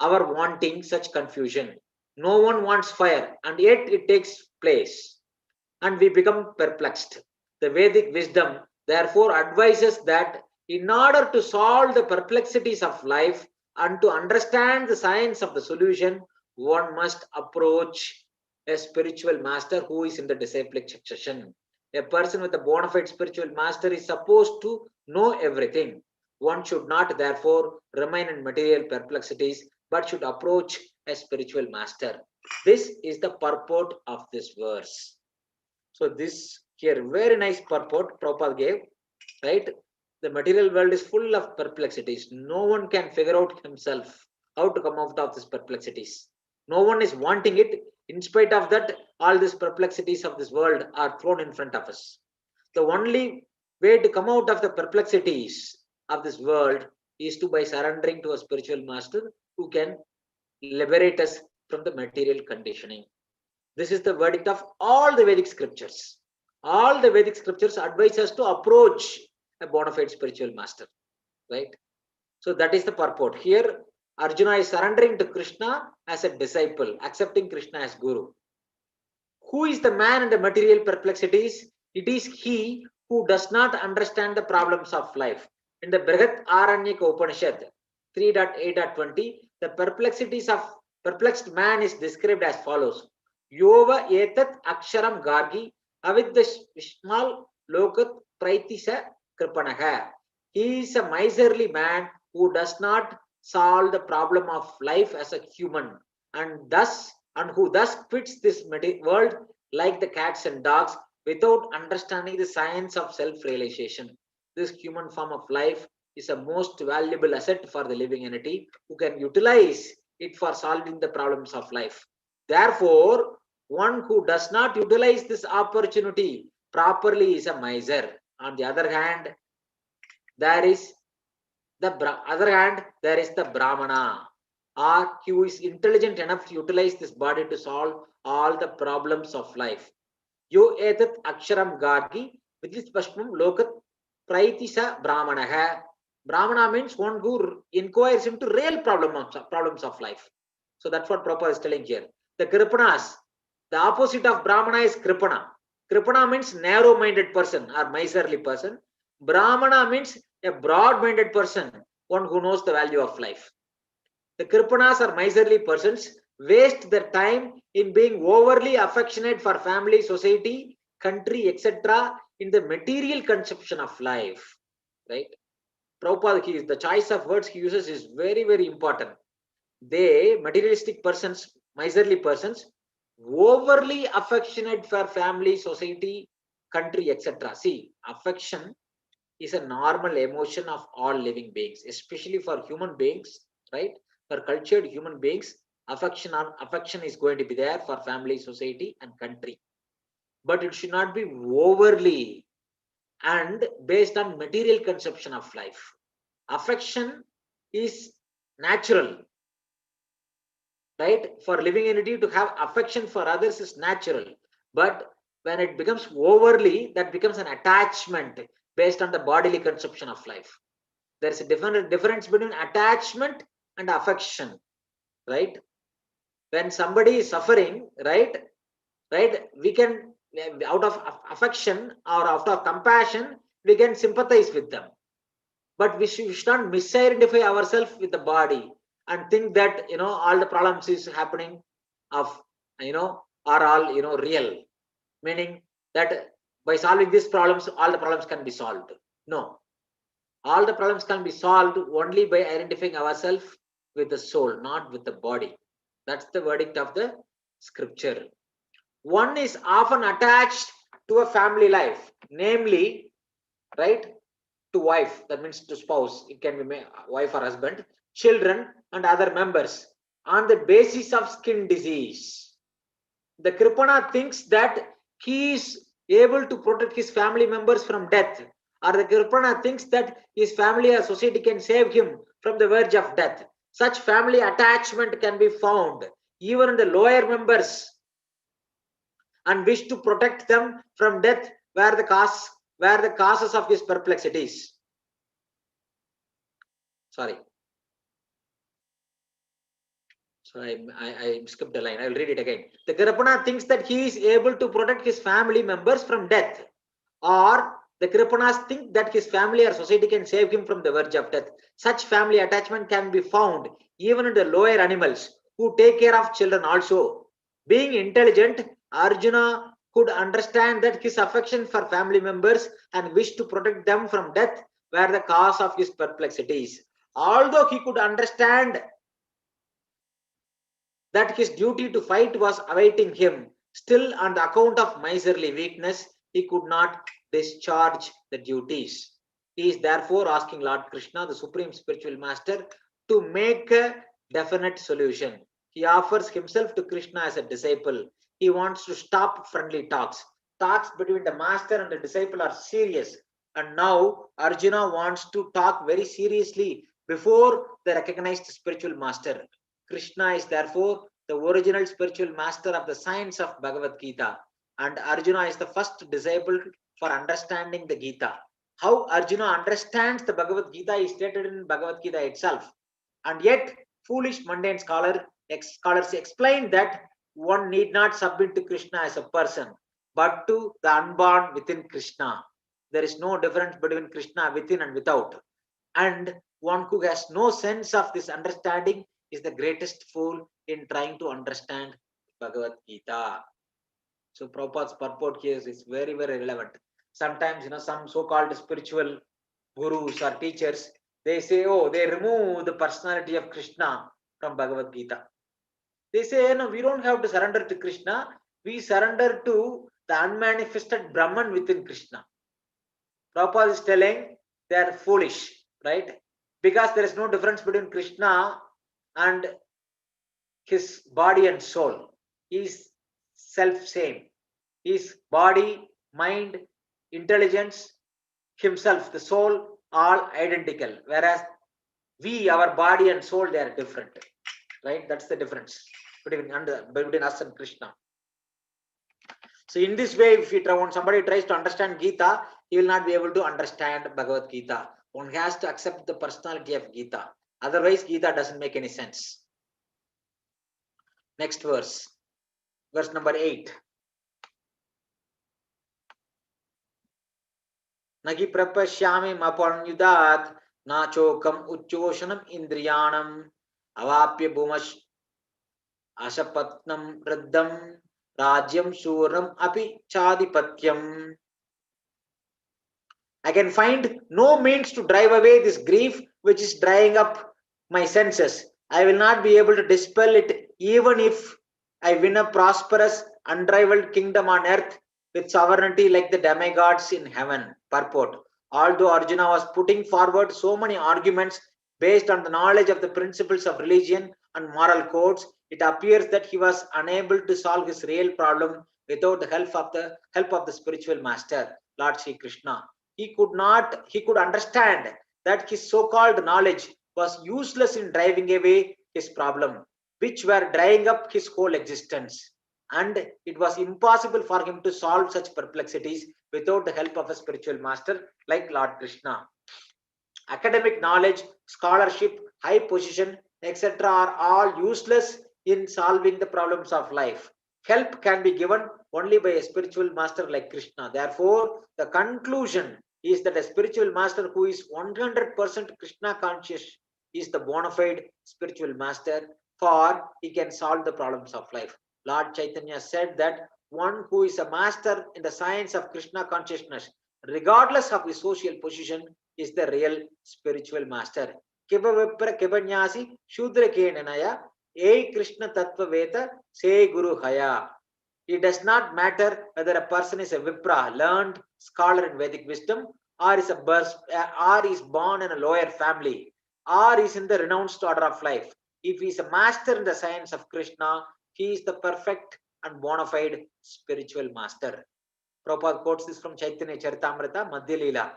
our wanting such confusion. No one wants fire, and yet it takes place, and we become perplexed. The Vedic wisdom therefore advises that in order to solve the perplexities of life and to understand the science of the solution, one must approach a spiritual master who is in the disciplic succession. A person with a bona fide spiritual master is supposed to know everything. One should not therefore remain in material perplexities, but should approach a spiritual master. This is the purport of this verse. So this here, very nice purport Prabhupada gave, right? The material world is full of perplexities. No one can figure out himself how to come out of these perplexities. No one is wanting it. In spite of that, all these perplexities of this world are thrown in front of us. The only way to come out of the perplexities of this world is to by surrendering to a spiritual master who can liberate us from the material conditioning. This is the verdict of all the Vedic scriptures. All the Vedic scriptures advise us to approach a bona fide spiritual master, right? So that is the purport. Here, Arjuna is surrendering to Krishna as a disciple, accepting Krishna as Guru. Who is the man in the material perplexities? It is he who does not understand the problems of life. In the Brihat Aranyaka Upanishad 3.8.20, the perplexities of perplexed man is described as follows. Yova etat aksharam gargi aviddashmal lokat praitisa kripanaha. He is a miserly man who does not solve the problem of life as a human, and who thus quits this world like the cats and dogs without understanding the science of self-realization. This human form of life is a most valuable asset for the living entity who can utilize it for solving the problems of life. Therefore, one who does not utilize this opportunity properly is a miser. On the other hand, there is the Brahmana, or who is intelligent enough to utilize this body to solve all the problems of life. Yo etat aksharam gargi vidhispashmam lokat praitisa brahmanaha. Brahmana means one who inquires into real problems of life. So that's what Prabhupada is telling here. The Kripanas, the opposite of Brahmana is Kripana. Kripana means narrow-minded person or miserly person. Brahmana means a broad-minded person, one who knows the value of life. The Kripanas or miserly persons waste their time in being overly affectionate for family, society, country, etc. in the material conception of life. Right? Prabhupada, the choice of words he uses is very, very important. They, materialistic persons, miserly persons, overly affectionate for family, society, country, etc. See, affection is a normal emotion of all living beings, especially for human beings, right? For cultured human beings, affection is going to be there for family, society, and country. But it should not be overly and based on material conception of life. Affection is natural, right? For living entity to have affection for others is natural. But when it becomes overly, that becomes an attachment based on the bodily conception of life. There is a difference between attachment and affection, right? When somebody is suffering, right, we can, out of affection or out of compassion, we can sympathize with them. But we should not misidentify ourselves with the body and think that, all the problems is happening of, are all, real. Meaning that by solving these problems, all the problems can be solved. No. All the problems can be solved only by identifying ourselves with the soul, not with the body. That's the verdict of the scripture. One is often attached to a family life, namely, right, to wife, that means to spouse, it can be wife or husband, children and other members, on the basis of skin disease. The Kripana thinks that he is able to protect his family members from death, or the Kripana thinks that his family or society can save him from the verge of death. Such family attachment can be found even in the lower members, and wish to protect them from death where the causes of his perplexities. Sorry. So I skipped a line. I will read it again. The Kripana thinks that he is able to protect his family members from death, or the Kripanas think that his family or society can save him from the verge of death. Such family attachment can be found even in the lower animals who take care of children also. Being intelligent, Arjuna could understand that his affection for family members and wish to protect them from death were the cause of his perplexities. Although he could understand that his duty to fight was awaiting him, still on the account of miserly weakness, he could not discharge the duties. He is therefore asking Lord Krishna, the Supreme Spiritual Master, to make a definite solution. He offers himself to Krishna as a disciple. He wants to stop friendly talks. Talks between the master and the disciple are serious. And now Arjuna wants to talk very seriously before the recognized spiritual master. Krishna is therefore the original spiritual master of the science of Bhagavad-gita, and Arjuna is the first disciple for understanding the Gita. How Arjuna understands the Bhagavad-gita is stated in Bhagavad-gita itself, and yet foolish mundane scholars explain that one need not submit to Krishna as a person, but to the unborn within Krishna. There is no difference between Krishna within and without, and one who has no sense of this understanding is the greatest fool in trying to understand Bhagavad-gita. So Prabhupada's purport here is very, very relevant. Sometimes, some so-called spiritual gurus or teachers, they say, oh, they remove the personality of Krishna from Bhagavad-gita. They say, no, we don't have to surrender to Krishna. We surrender to the unmanifested Brahman within Krishna. Prabhupada is telling they are foolish, right? Because there is no difference between Krishna and his body and soul. He is self-same. His body, mind, intelligence, himself, the soul, all identical. Whereas we, our body and soul, they are different. Right? That's the difference between us and Krishna. So in this way, if somebody tries to understand Gita, he will not be able to understand Bhagavad Gita. One has to accept the personality of Gita. Otherwise, Gita doesn't make any sense. Next verse. Verse number 8. Nagi prapashyami mapanyudat nachokam uchoshanam indriyanam avapya bhumash ashapatnam riddham rajyam suram api chadipatyam. I can find no means to drive away this grief which is drying up my senses. I will not be able to dispel it even if I win a prosperous, unrivaled kingdom on earth with sovereignty like the demigods in heaven. Purport. Although Arjuna was putting forward so many arguments based on the knowledge of the principles of religion and moral codes, it appears that he was unable to solve his real problem without the help of the spiritual master, Lord Sri Krishna. He could understand that his so-called knowledge was useless in driving away his problem, which were drying up his whole existence. And it was impossible for him to solve such perplexities without the help of a spiritual master like Lord Krishna. Academic knowledge, scholarship, high position, etc. are all useless in solving the problems of life. Help can be given only by a spiritual master like Krishna. Therefore, the conclusion is that a spiritual master who is 100% Krishna conscious is the bona fide spiritual master, for he can solve the problems of life. Lord Chaitanya said that one who is a master in the science of Krishna consciousness, regardless of his social position, is the real spiritual master. Kiba Vipra Kibanyasi Shudra Kenanaya E Krishna Tattva Veda Se Guru Haya. It does not matter whether a person is a Vipra, learned scholar in Vedic wisdom, or is born in a lawyer family, or is in the renounced order of life. If he is a master in the science of Krishna, he is the perfect and bona fide spiritual master. Prabhupada quotes this from Chaitanya Charitamrita, Madhya Leela,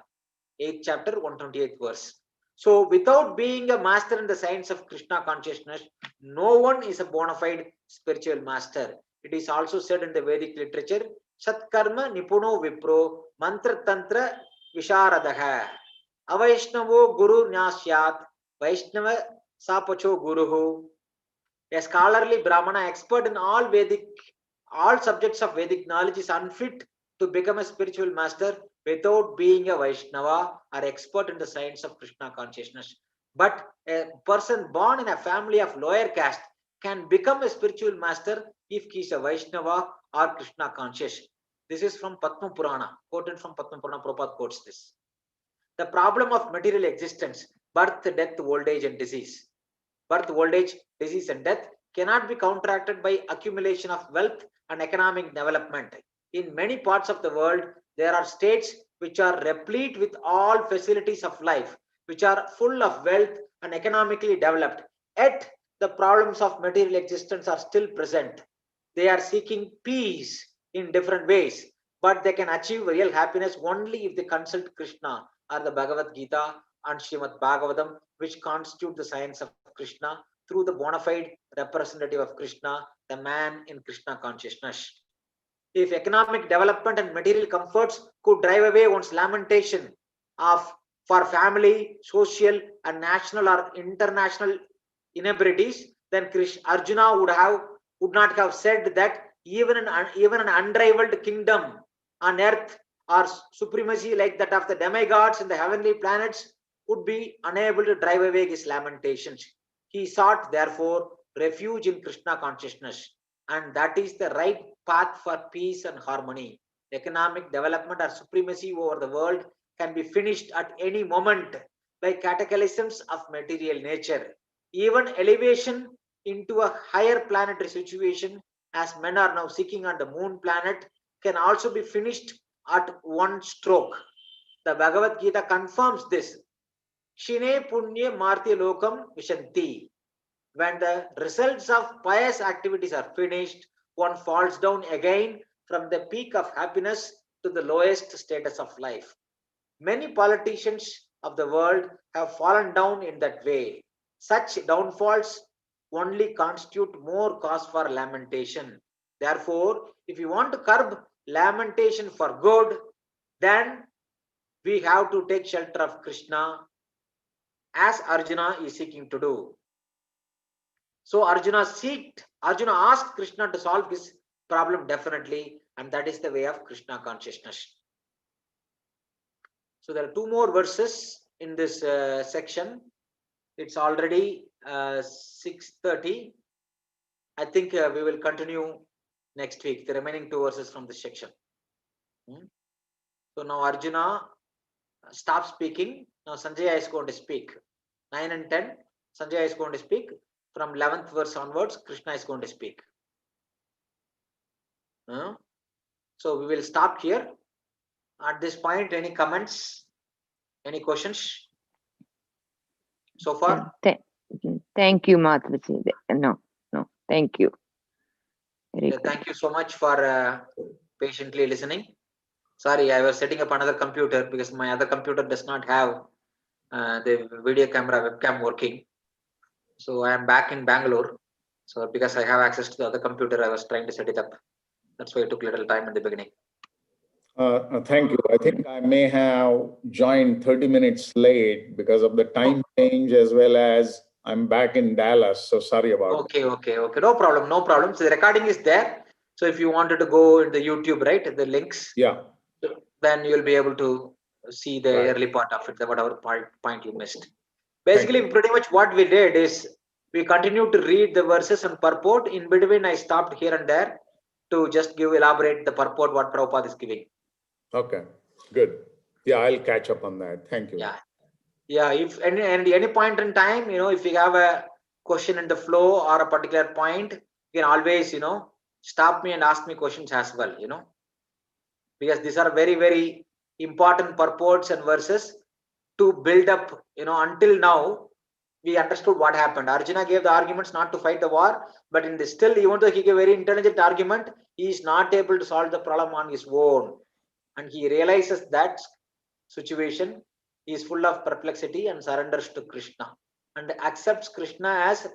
8th chapter, 128th verse. So, without being a master in the science of Krishna consciousness, no one is a bona fide spiritual master. It is also said in the Vedic literature, Satkarma Nipuno Vipro Mantra Tantra Visharadaha Avaishnavo Guru Nyasyat Vaishnava Sapacho Guruhu. A scholarly Brahmana expert in all subjects of Vedic knowledge is unfit to become a spiritual master without being a Vaishnava or expert in the science of Krishna consciousness. But a person born in a family of lower caste can become a spiritual master if he is a Vaishnava or Krishna conscious. This is from Padma Purana, quoted from Padma Purana. Prabhupada quotes this. The problem of material existence, birth, death, old age and disease. Birth, old age, disease and death cannot be counteracted by accumulation of wealth and economic development. In many parts of the world, there are states which are replete with all facilities of life, which are full of wealth and economically developed. Yet, the problems of material existence are still present. They are seeking peace in different ways, but they can achieve real happiness only if they consult Krishna or the Bhagavad-gita and Srimad Bhagavatam, which constitute the science of Krishna through the bona fide representative of Krishna, the man in Krishna consciousness. If economic development and material comforts could drive away one's lamentation for family, social and national or international inabilities, then Arjuna would not have said that even an unrivaled kingdom on earth or supremacy like that of the demigods in the heavenly planets would be unable to drive away his lamentations. He sought, therefore, refuge in Krishna consciousness, and that is the right path for peace and harmony. Economic development or supremacy over the world can be finished at any moment by cataclysms of material nature. Even elevation into a higher planetary situation, as men are now seeking on the moon planet, can also be finished at one stroke. The Bhagavad-gita confirms this. Shine punya martya lokam vishanti. When the results of pious activities are finished, one falls down again from the peak of happiness to the lowest status of life. Many politicians of the world have fallen down in that way. Such downfalls only constitute more cause for lamentation. Therefore, if you want to curb lamentation for good, then we have to take shelter of Krishna, as Arjuna is seeking to do. So Arjuna asked Krishna to solve his problem definitely, and that is the way of Krishna consciousness. So there are two more verses in this section. It's already 6:30. I think we will continue next week, the remaining two verses from this section. So now Arjuna stops speaking. Now Sanjaya is going to speak. 9 and 10, Sanjaya is going to speak. From 11th verse onwards, Krishna is going to speak. So we will stop here. At this point, any comments? Any questions so far? Thank you, Mataji. No, thank you. Thank you so much for patiently listening. Sorry, I was setting up another computer because my other computer does not have the video camera webcam working. So I am back in Bangalore. So because I have access to the other computer, I was trying to set it up. That's why it took a little time in the beginning. Thank you. I think I may have joined 30 minutes late because of the time change, as well as I'm back in Dallas. So sorry about that. Okay. No problem. So the recording is there. So if you wanted to go in the YouTube, right, the links, then you'll be able to see the early part of it, whatever point you missed. Basically, pretty much what we did is we continued to read the verses and purport. In between, I stopped here and there to just elaborate the purport what Prabhupada is giving. Okay, good. Yeah, I'll catch up on that. Thank you. Yeah, Yeah, if any point in time, if you have a question in the flow or a particular point, you can always, stop me and ask me questions as well, because these are very, very important purports and verses to build up, until now, we understood what happened. Arjuna gave the arguments not to fight the war, but in this still, even though he gave a very intelligent argument, he is not able to solve the problem on his own. And he realizes that situation, he is full of perplexity and surrenders to Krishna and accepts Krishna as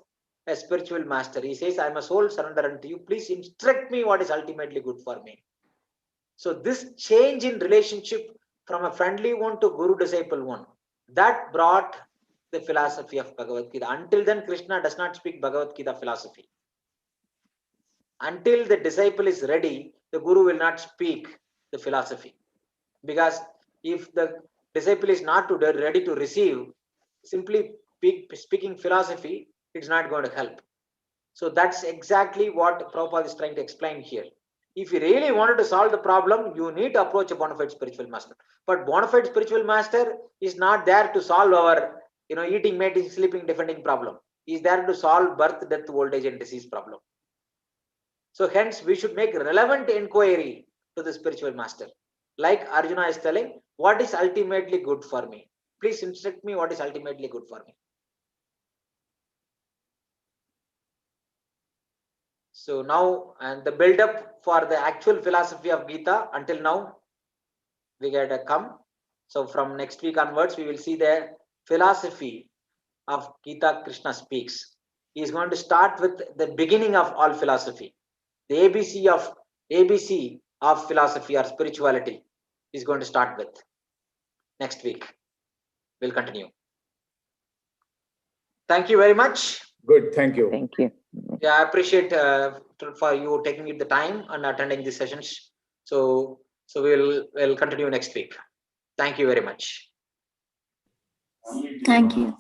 a spiritual master. He says, I am a soul surrender unto you. Please instruct me what is ultimately good for me. So this change in relationship from a friendly one to guru disciple one, that brought the philosophy of Bhagavad-gita. Until then, Krishna does not speak Bhagavad-gita philosophy. Until the disciple is ready, the guru will not speak the philosophy. Because if the disciple is not ready to receive, simply speaking philosophy, it's not going to help. So that's exactly what Prabhupada is trying to explain here. If you really wanted to solve the problem, you need to approach a bona fide spiritual master. But bona fide spiritual master is not there to solve our, eating, mating, sleeping, defending problem. He is there to solve birth, death, old age, and disease problem. So hence, we should make relevant inquiry to the spiritual master. Like Arjuna is telling, what is ultimately good for me? Please instruct me what is ultimately good for me. So now, and the build up for the actual philosophy of Gita until now, we get a come. So from next week onwards, we will see the philosophy of Gita Krishna speaks. He is going to start with the beginning of all philosophy. The ABC of philosophy or spirituality is going to start with. Next week, we'll continue. Thank you very much. Good, thank you. Thank you. Yeah, I appreciate for you taking the time and attending these sessions. So we'll continue next week. Thank you very much. Thank you.